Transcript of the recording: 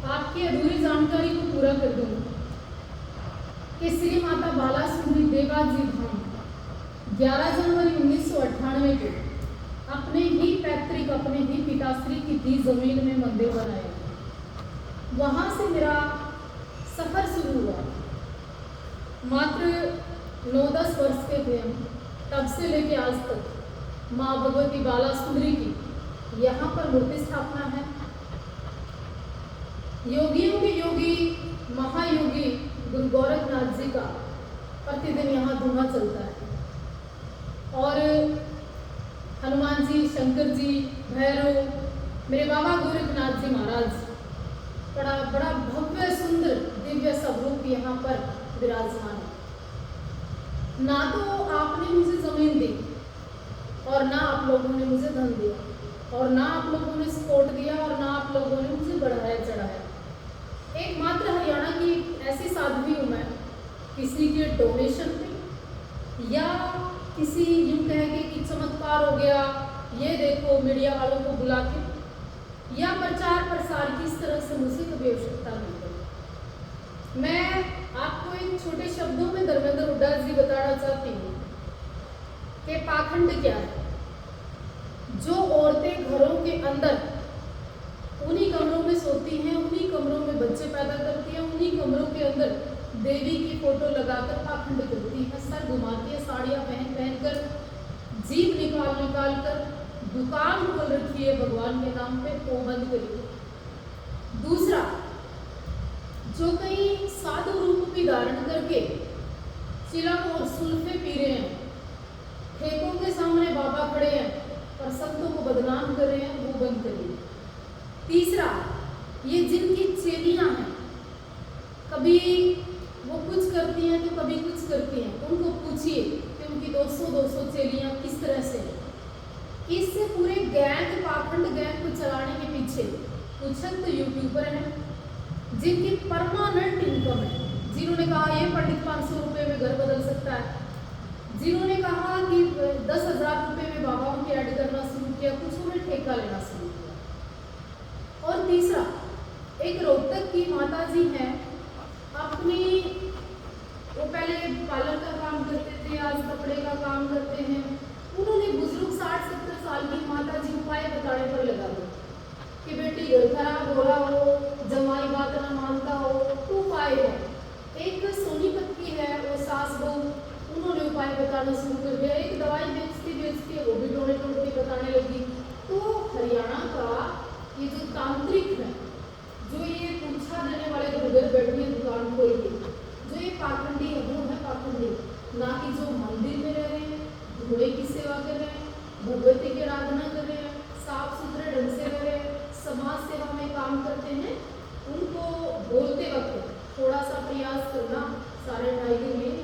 आपकी अधूरी जानकारी को पूरा कर दूँ कि श्री माता बाला सुंदरी देवाजी धाम 11 जनवरी 1998 को अपने ही पैतृक, अपने ही पिताश्री की दी जमीन में मंदिर बनाया। वहाँ से मेरा सफर शुरू हुआ। मात्र 9-10 वर्ष के थे हम, तब से लेके आज तक माँ भगवती बाला सुंदरी की यहाँ पर मूर्ति स्थापना है। योगियों के योगी महायोगी गुरु गोरखनाथ जी का प्रतिदिन यहाँ धुआं चलता है और हनुमान जी, शंकर जी, भैरव, मेरे बाबा गोरखनाथ जी महाराज बड़ा भव्य सुंदर दिव्य स्वरूप यहाँ पर विराजमान है। ना तो आपने मुझे जमीन दी और ना आप लोगों ने मुझे धन दिया और ना आप लोगों ने सपोर्ट दिया और ना आप लोगों ने मुझे बढ़ाया चढ़ाया। एकमात्र हरियाणा की ऐसी साध्वी हूँ मैं, किसी के डोनेशन पे या किसी यूँ कह के कि चमत्कार हो गया, ये देखो मीडिया वालों को बुला के, या प्रचार प्रसार की इस तरह से मुझे कभी आवश्यकता नहीं पड़ी। मैं आपको एक छोटे शब्दों में धर्मेंद्र हुड्डा जी बताना चाहती हूँ कि पाखंड क्या है। जो औरतें घरों के अंदर उन्हीं कमरों में सोती हैं, उन्हीं कमरों में बच्चे पैदा करती हैं, उन्हीं कमरों के अंदर देवी की फोटो लगाकर पाखंड करती है, सर घुमाती है, साड़ियाँ पहन पहन कर, जीभ निकाल निकाल कर दुकान खोल रखी है भगवान के नाम पे, वो बंद करिए। दूसरा, जो कई साधु रूप भी धारण करके चिलम और सुल्फे पी रहे हैं, ठेकों के सामने बाबा खड़े हैं और संतों को बदनाम कर रहे हैं, वो बंद करिए। तीसरा, ये जिनकी चेलियां हैं, कभी वो कुछ करती हैं तो कभी कुछ करती हैं, उनको पूछिए कि उनकी 200 चेलियां किस तरह से हैं। इससे पूरे गैंग, पाखंड गैंग को चलाने के पीछे कुछ तो यूट्यूबर हैं जिनकी परमानेंट इनकम है, जिन्होंने कहा ये पंडित 500 रुपये में घर बदल सकता है, जिन्होंने कहा कि 10,000 रुपये में बाबाओं की ऐड करना शुरू किया, कुछ उन्हें ठेका लेना शुरू किया। और तीसरा, एक रोहतक की माता जी हैं, अपनी वो पहले पार्लर का काम करते थे, आज कपड़े का काम करते हैं। उन्होंने बुजुर्ग 60-70 साल की माता जी उपाय बताने पर लगा दो कि बेटी घर खराब हो रहा हो, जमाई बात ना मानता हो तो उपाय है। एक सोनीपत की है वो सास बहू, उन्होंने उपाय बताना शुरू कर दिया। एक दवाई बेचती वो भी टोने टोने बताने लगी। तो हरियाणा का ये जो तांत्रिक है, जो ये पूछा देने वाले घर बैठे दुकान खोल के, जो ये पाखंडी है, वो है पाखंडी। ना कि जो मंदिर में रह रहे हैं, घोड़े की सेवा कर रहे हैं, भगवती की आराधना कर रहे हैं, साफ सुथरे ढंग से रह रहे हैं, समाज सेवा में काम करते हैं, उनको बोलते वक्त थोड़ा सा प्रयास करना सारे टाइगर में